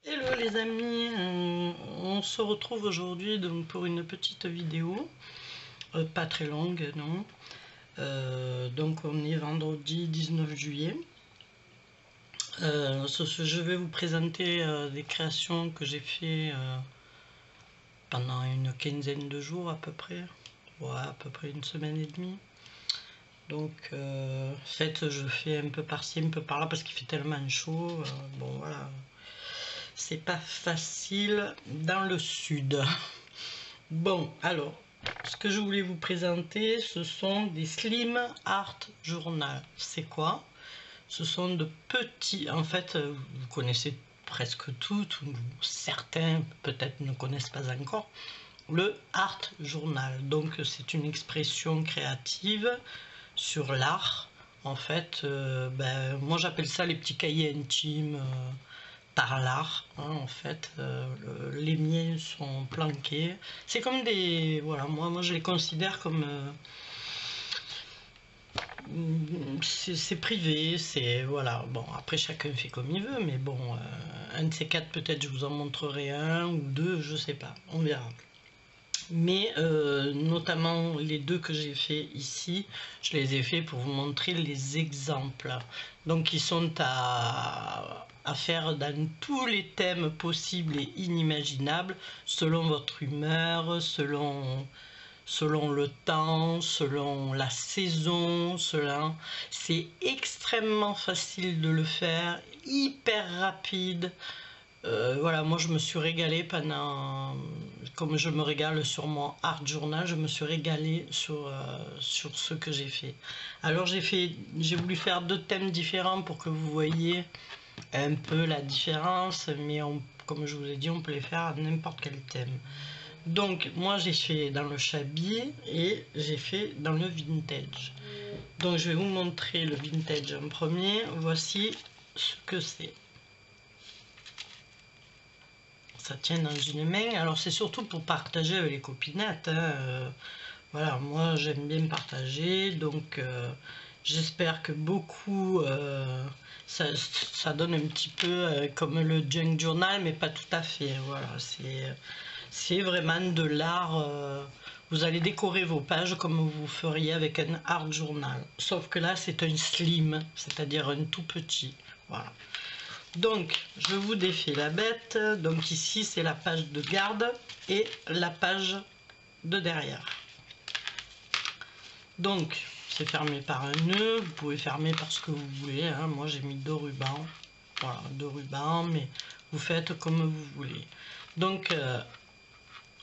Hello les amis, on se retrouve aujourd'hui donc pour une petite vidéo, pas très longue non. Donc on est vendredi 19 juillet. Je vais vous présenter des créations que j'ai fait pendant une quinzaine de jours à peu près, ouais, à peu près une semaine et demie. Donc en fait je fais un peu par-ci, un peu par-là parce qu'il fait tellement chaud, bon voilà. C'est pas facile dans le sud. Bon, alors, ce que je voulais vous présenter, ce sont des Slim Art Journal. C'est quoi? Ce sont de petits... En fait, vous connaissez presque toutes, ou certains peut-être ne connaissent pas encore, le Art Journal. Donc, c'est une expression créative sur l'art. En fait, moi j'appelle ça les petits cahiers intimes par l'art, hein, en fait. Les miens sont planqués. C'est comme des... Voilà, moi je les considère comme... c'est privé, c'est... Voilà, bon, après chacun fait comme il veut, mais bon, un de ces quatre, peut-être je vous en montrerai un ou deux, je sais pas, on verra. Mais notamment les deux que j'ai fait ici, je les ai fait pour vous montrer les exemples. Donc ils sont à faire dans tous les thèmes possibles et inimaginables, selon votre humeur, selon le temps, selon la saison, c'est extrêmement facile de le faire, hyper rapide. Voilà, moi je me suis régalée pendant, comme je me régale sur mon art journal, je me suis régalée sur ce que j'ai fait. Alors j'ai voulu faire deux thèmes différents pour que vous voyez un peu la différence, mais comme je vous ai dit, on peut les faire à n'importe quel thème. Donc moi j'ai fait dans le chablis et j'ai fait dans le vintage. Donc je vais vous montrer le vintage en premier. Voici ce que c'est. Ça tient dans une main. Alors c'est surtout pour partager avec les copinettes, hein. Voilà, moi j'aime bien partager, donc j'espère que beaucoup ça donne un petit peu comme le junk journal, mais pas tout à fait. Voilà, c'est vraiment de l'art. Vous allez décorer vos pages comme vous feriez avec un art journal, sauf que là c'est un slim, c'est-à-dire un tout petit. Voilà. Donc, je vous défais la bête. Donc ici, c'est la page de garde et la page de derrière. Donc, c'est fermé par un nœud. Vous pouvez fermer par ce que vous voulez, hein. Moi, j'ai mis deux rubans. Voilà, deux rubans, mais vous faites comme vous voulez. Donc,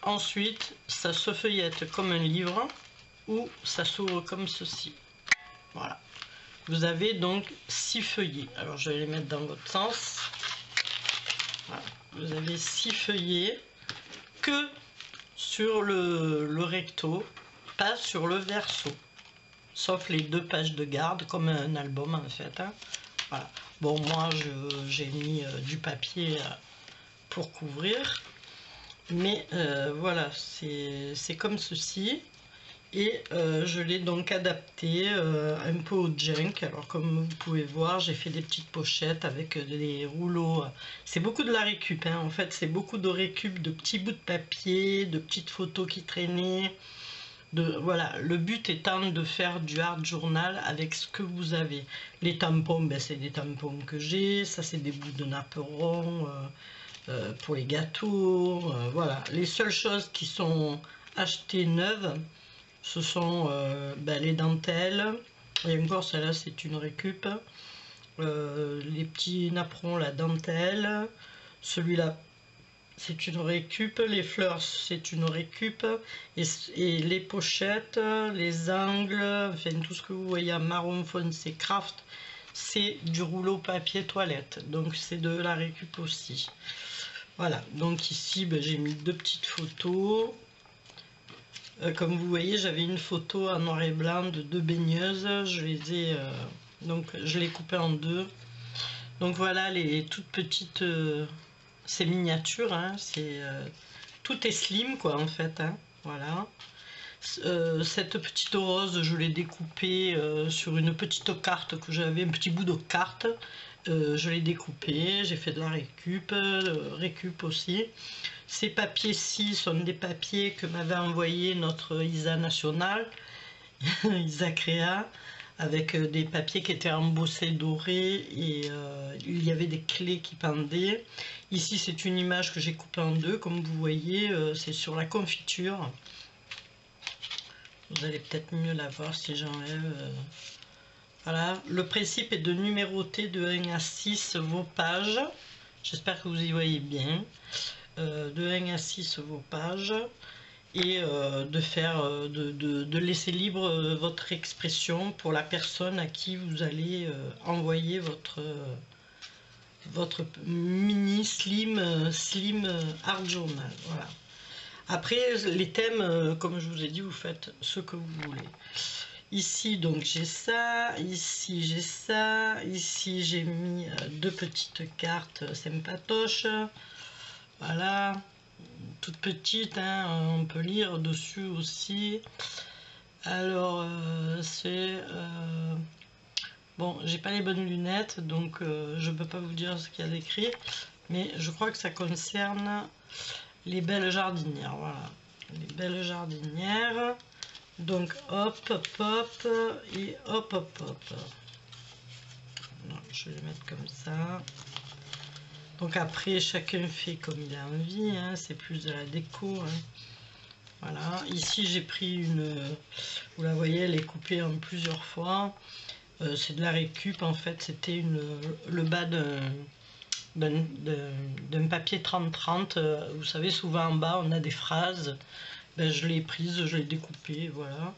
ensuite, ça se feuillette comme un livre ou ça s'ouvre comme ceci. Voilà. Vous avez donc 6 feuillets. Alors je vais les mettre dans votre sens. Voilà. Vous avez 6 feuillets que sur le recto, pas sur le verso. Sauf les deux pages de garde, comme un album en fait, hein. Voilà. Bon, moi j'ai mis du papier pour couvrir. Mais voilà, c'est comme ceci. Et je l'ai donc adapté un peu au junk. Alors comme vous pouvez voir, j'ai fait des petites pochettes avec des rouleaux. C'est beaucoup de la récup, hein. En fait, c'est beaucoup de récup, de petits bouts de papier, de petites photos qui traînaient. Voilà, le but étant de faire du art journal avec ce que vous avez. Les tampons, ben, c'est des tampons que j'ai. Ça, c'est des bouts de napperon pour les gâteaux. Voilà, les seules choses qui sont achetées neuves, ce sont les dentelles, et encore celle-là c'est une récup, les petits napperons, la dentelle, celui-là c'est une récup, les fleurs c'est une récup, et les pochettes, les angles, enfin tout ce que vous voyez en marron foncé craft, c'est du rouleau papier toilette, donc c'est de la récup aussi. Voilà, donc ici j'ai mis deux petites photos. Comme vous voyez, j'avais une photo en noir et blanc de deux baigneuses. Je les ai donc je l'ai coupé en deux. Donc voilà les toutes petites, ces miniatures, hein, tout est slim quoi en fait, hein, voilà. Cette petite rose, je l'ai découpée sur une petite carte que j'avais, un petit bout de carte. je l'ai découpé, j'ai fait de la récup aussi. Ces papiers-ci sont des papiers que m'avait envoyé notre Isa nationale, Isa Créa, avec des papiers qui étaient embossés dorés et il y avait des clés qui pendaient. Ici c'est une image que j'ai coupée en deux, comme vous voyez, c'est sur la confiture. Vous allez peut-être mieux la voir si j'enlève. Voilà, le principe est de numéroter de 1 à 6 vos pages. J'espère que vous y voyez bien. De 1 à 6 vos pages. Et de laisser libre votre expression pour la personne à qui vous allez envoyer votre mini slim art journal. Voilà. Après les thèmes, comme je vous ai dit, vous faites ce que vous voulez. Ici donc j'ai ça, ici j'ai ça, ici j'ai mis deux petites cartes sympatoches. Voilà. Toute petite, hein, on peut lire dessus aussi. Alors c'est bon, j'ai pas les bonnes lunettes, donc je peux pas vous dire ce qu'il y a d'écrit, mais je crois que ça concerne les belles jardinières. Voilà, les belles jardinières. Donc hop hop hop et hop hop hop. Non, je vais les mettre comme ça. Donc après, chacun fait comme il a envie, hein, c'est plus de la déco. Hein. Voilà, ici j'ai pris une, vous la voyez, elle est coupée en plusieurs fois. C'est de la récup en fait, c'était le bas d'un papier 30-30. Vous savez, souvent en bas on a des phrases. Ben, je l'ai prise, je l'ai découpée, voilà.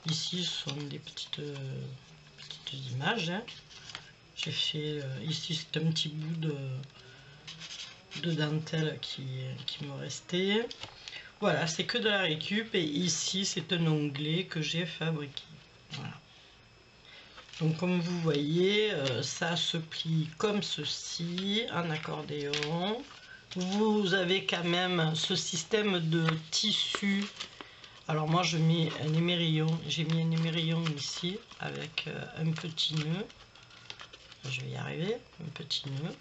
Ici ce sont des petites images. Hein. J'ai fait, ici c'est un petit bout de dentelle qui me restait. Voilà, c'est que de la récup et ici c'est un onglet que j'ai fabriqué. Voilà. Donc comme vous voyez, ça se plie comme ceci, en accordéon. Vous avez quand même ce système de tissu. Alors moi je mets un émerillon, j'ai mis un émerillon ici avec un petit nœud. Je vais y arriver, un petit nœud.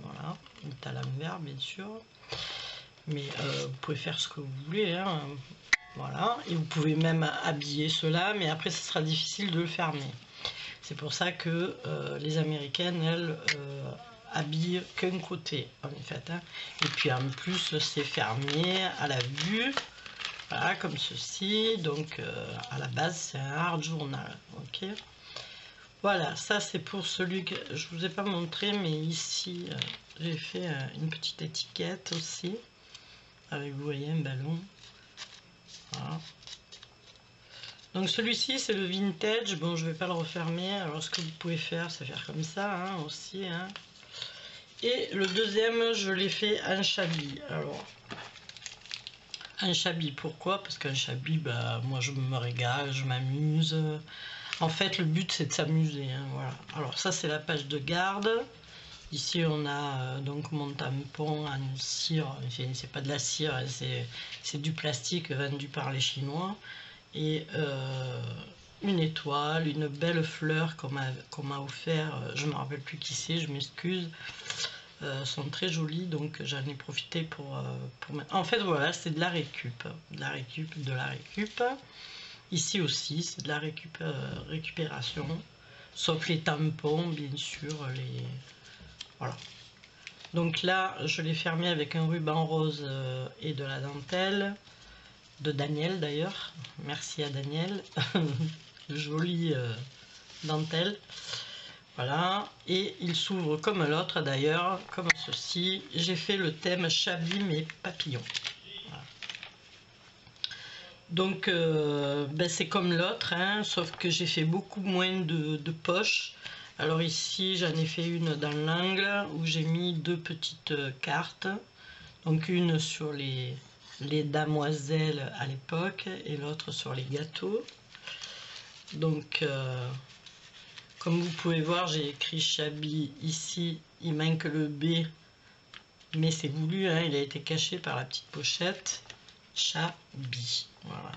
Voilà, il est à l'envers bien sûr, mais vous pouvez faire ce que vous voulez, hein. Voilà, et vous pouvez même habiller cela, mais après ce sera difficile de le fermer. C'est pour ça que les américaines, elles, habillent qu'un côté en fait, hein. Et puis en plus c'est fermé à la vue, voilà, comme ceci. Donc à la base c'est un art journal, ok. Voilà, ça c'est pour celui que je vous ai pas montré, mais ici j'ai fait une petite étiquette aussi, avec, vous voyez, un ballon. Voilà. Donc celui-ci c'est le vintage, bon je vais pas le refermer, alors ce que vous pouvez faire c'est faire comme ça, hein, aussi. Hein. Et le deuxième je l'ai fait en chablis. Alors, un chablis, pourquoi? Parce qu'un chablis, bah, moi je me régale, je m'amuse. En fait, le but c'est de s'amuser. Hein, voilà. Alors ça c'est la page de garde. Ici on a donc mon tampon en cire. C'est pas de la cire, c'est du plastique vendu par les Chinois. Et une étoile, une belle fleur qu'on m'a offert. Je me rappelle plus qui c'est, je m'excuse. Sont très jolies, donc j'en ai profité pour mettre. En fait voilà, c'est de la récup, de la récup. Ici aussi, c'est de la récupération, sauf les tampons, bien sûr. Voilà. Donc là, je l'ai fermé avec un ruban rose et de la dentelle, de Daniel d'ailleurs. Merci à Daniel. Jolie dentelle. Voilà. Et il s'ouvre comme l'autre d'ailleurs, comme ceci. J'ai fait le thème chablis mais papillon. Donc ben c'est comme l'autre, hein, sauf que j'ai fait beaucoup moins de poches. Alors ici j'en ai fait une dans l'angle où j'ai mis deux petites cartes. Donc une sur les damoiselles à l'époque et l'autre sur les gâteaux. Donc comme vous pouvez voir, j'ai écrit chablis ici, il manque le B, mais c'est voulu, hein, il a été caché par la petite pochette. Chablis. Voilà.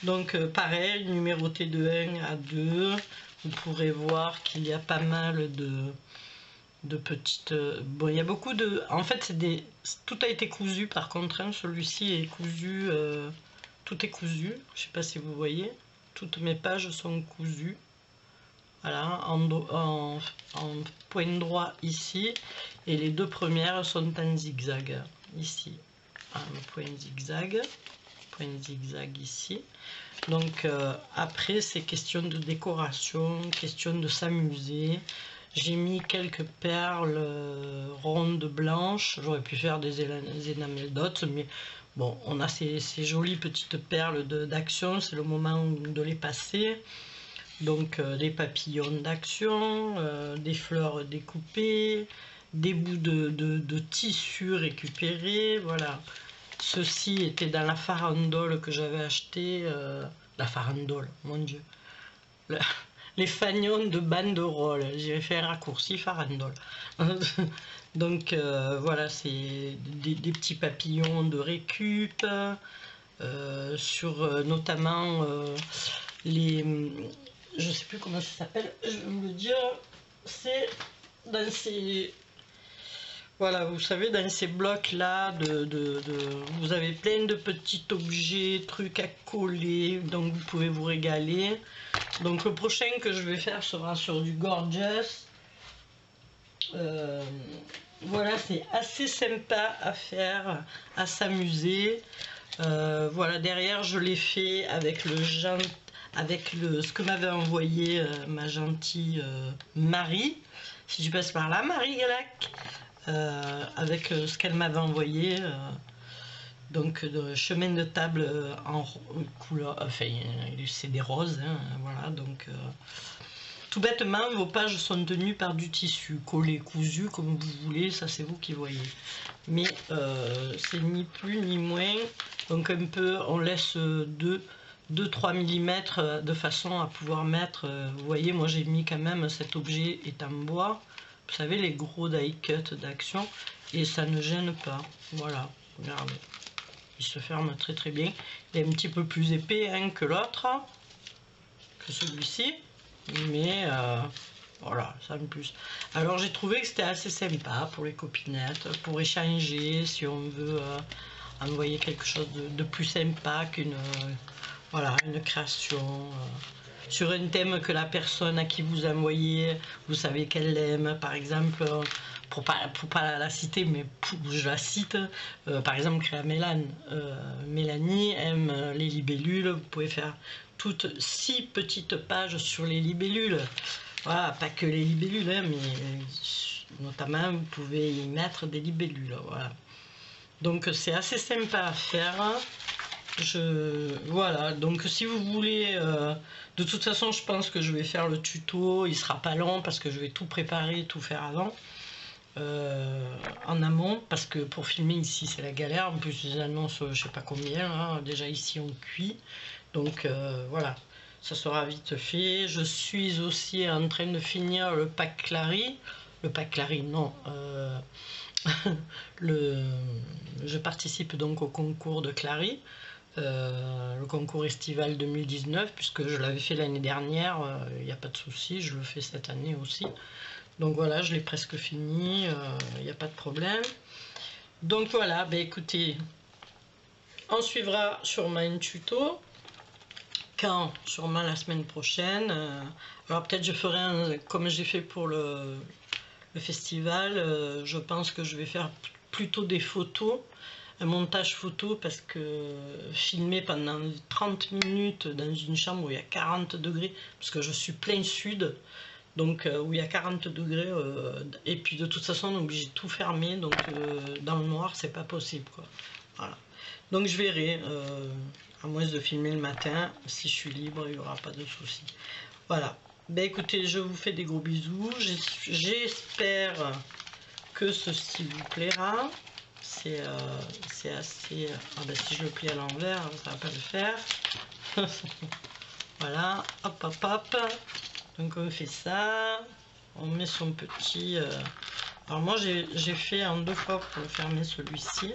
Donc pareil, numéroté de 1 à 2. Vous pourrez voir qu'il y a pas mal petites... Bon, il y a beaucoup de... En fait, c'est des... tout a été cousu par contre, hein. Celui-ci est cousu... Tout est cousu, je sais pas si vous voyez. Toutes mes pages sont cousues. Voilà, en point droit ici. Et les deux premières sont en zigzag, ici. Un point zigzag ici. Donc après, c'est question de décoration, question de s'amuser. J'ai mis quelques perles rondes blanches. J'aurais pu faire des énamels d'autres, mais bon, on a ces jolies petites perles d'action. C'est le moment de les passer. Donc des papillons d'action, des fleurs découpées, des bouts de tissu récupérés. Voilà. Ceci était dans la farandole que j'avais acheté. La farandole, mon Dieu. Les fanions de banderole. J'ai fait un raccourci farandole. Donc voilà, c'est des petits papillons de récup. Sur notamment les... Je sais plus comment ça s'appelle. Je vais vous le dire. C'est dans ces... Voilà, vous savez, dans ces blocs-là, vous avez plein de petits objets, trucs à coller, donc vous pouvez vous régaler. Donc le prochain que je vais faire sera sur du Gorgeous. Voilà, c'est assez sympa à faire, à s'amuser. Voilà, derrière, je l'ai fait avec ce que m'avait envoyé ma gentille Marie. Si tu passes par là, Marie Galac. Avec ce qu'elle m'avait envoyé, donc de chemin de table en couleur, enfin c'est des roses, hein, voilà. Donc tout bêtement, vos pages sont tenues par du tissu collé, cousu, comme vous voulez, ça c'est vous qui voyez, mais c'est ni plus ni moins. Donc un peu, on laisse 2-3 mm de façon à pouvoir mettre, vous voyez, moi j'ai mis quand même, cet objet est en bois. Vous savez, les gros die cut d'action, et ça ne gêne pas. Voilà, regardez. Il se ferme très très bien. Il est un petit peu plus épais hein, que l'autre, que celui-ci, mais voilà, ça en plus. Alors j'ai trouvé que c'était assez sympa pour les copinettes, pour échanger, si on veut envoyer quelque chose de plus sympa qu'une voilà, une création. Sur un thème que la personne à qui vous envoyez, vous savez qu'elle l'aime, par exemple, pour pas la citer, mais je la cite, par exemple Créa Mélane. Mélanie aime les libellules, vous pouvez faire toutes 6 petites pages sur les libellules. Voilà, pas que les libellules, hein, mais notamment vous pouvez y mettre des libellules. Voilà. Donc c'est assez sympa à faire. Voilà, donc si vous voulez, de toute façon je pense que je vais faire le tuto, il sera pas long parce que je vais tout préparer, tout faire avant, en amont, parce que pour filmer ici c'est la galère, en plus les annonces je sais pas combien, là, déjà ici on cuit, donc voilà, ça sera vite fait. Je suis aussi en train de finir le pack Clary, non, je participe donc au concours de Clary. Le concours estival 2019, puisque je l'avais fait l'année dernière, il n'y a pas de souci, je le fais cette année aussi. Donc voilà, je l'ai presque fini, il n'y a pas de problème. Donc voilà, ben écoutez, on suivra sûrement un tuto, quand sûrement la semaine prochaine. Alors peut-être je ferai comme j'ai fait pour le festival, je pense que je vais faire plutôt des photos, un montage photo, parce que filmer pendant 30 minutes dans une chambre où il y a 40 degrés, parce que je suis plein sud, donc où il y a 40 degrés, et puis de toute façon on est obligé de tout fermer, donc dans le noir c'est pas possible quoi. Voilà. Donc je verrai, à moins de filmer le matin, si je suis libre il n'y aura pas de souci. Voilà, ben écoutez, je vous fais des gros bisous, j'espère que ceci vous plaira. C'est assez... Ah ben si je le plie à l'envers, ça va pas le faire. Voilà, hop hop hop. Donc on fait ça. On met son petit... Alors moi j'ai fait en 2 fois pour fermer celui-ci.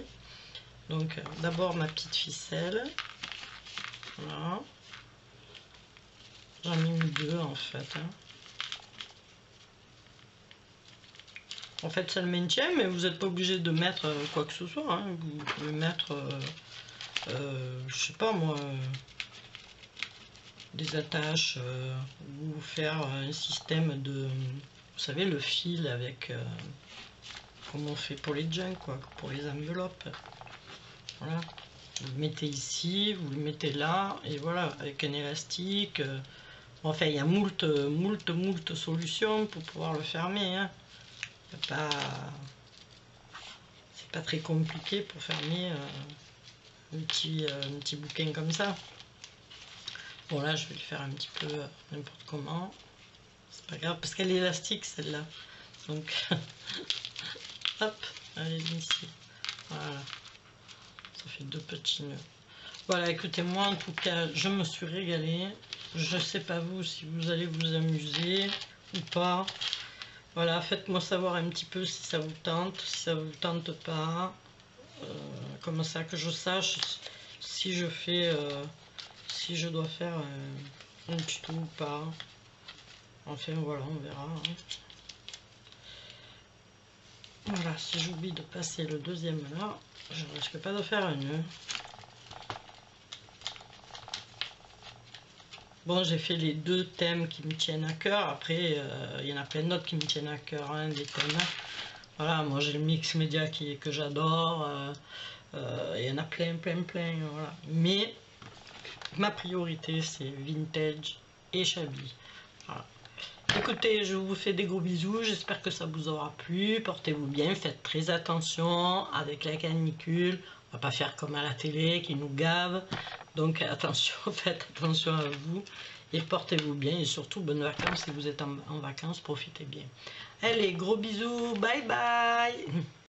Donc d'abord ma petite ficelle. Voilà. J'en ai mis 2 en fait. Hein. En fait, ça le maintient, mais vous n'êtes pas obligé de mettre quoi que ce soit. Hein. Vous pouvez mettre, je sais pas moi, des attaches ou faire un système de, vous savez, le fil avec, comme on fait pour les jeans, quoi, pour les enveloppes. Voilà. Vous le mettez ici, vous le mettez là, et voilà, avec un élastique. Enfin, il y a moult solutions pour pouvoir le fermer. Hein. C'est pas très compliqué pour fermer un petit bouquin comme ça. Bon, là, je vais le faire un petit peu n'importe comment. C'est pas grave, parce qu'elle est élastique, celle-là. Donc, hop, elle est ici. Voilà. Ça fait 2 petits nœuds. Voilà, écoutez, moi, en tout cas, je me suis régalée. Je sais pas vous, si vous allez vous amuser ou pas. Voilà, faites-moi savoir un petit peu si ça vous tente, si ça vous tente pas. Comme ça que je sache si je fais, si je dois faire un tuto ou pas. Enfin voilà, on verra. Hein. Voilà, si j'oublie de passer le deuxième là, je ne risque pas de faire un nœud. Bon, j'ai fait les 2 thèmes qui me tiennent à cœur. Après, il y en a plein d'autres qui me tiennent à cœur, hein, des thèmes. Voilà, moi j'ai le mix média que j'adore. Il y en a plein. Voilà. Mais ma priorité, c'est vintage et shabby. Voilà. Écoutez, je vous fais des gros bisous. J'espère que ça vous aura plu. Portez-vous bien. Faites très attention avec la canicule. On va pas faire comme à la télé qui nous gave. Donc attention, faites attention à vous et portez-vous bien et surtout bonnes vacances si vous êtes en vacances, profitez bien. Allez, gros bisous, bye bye.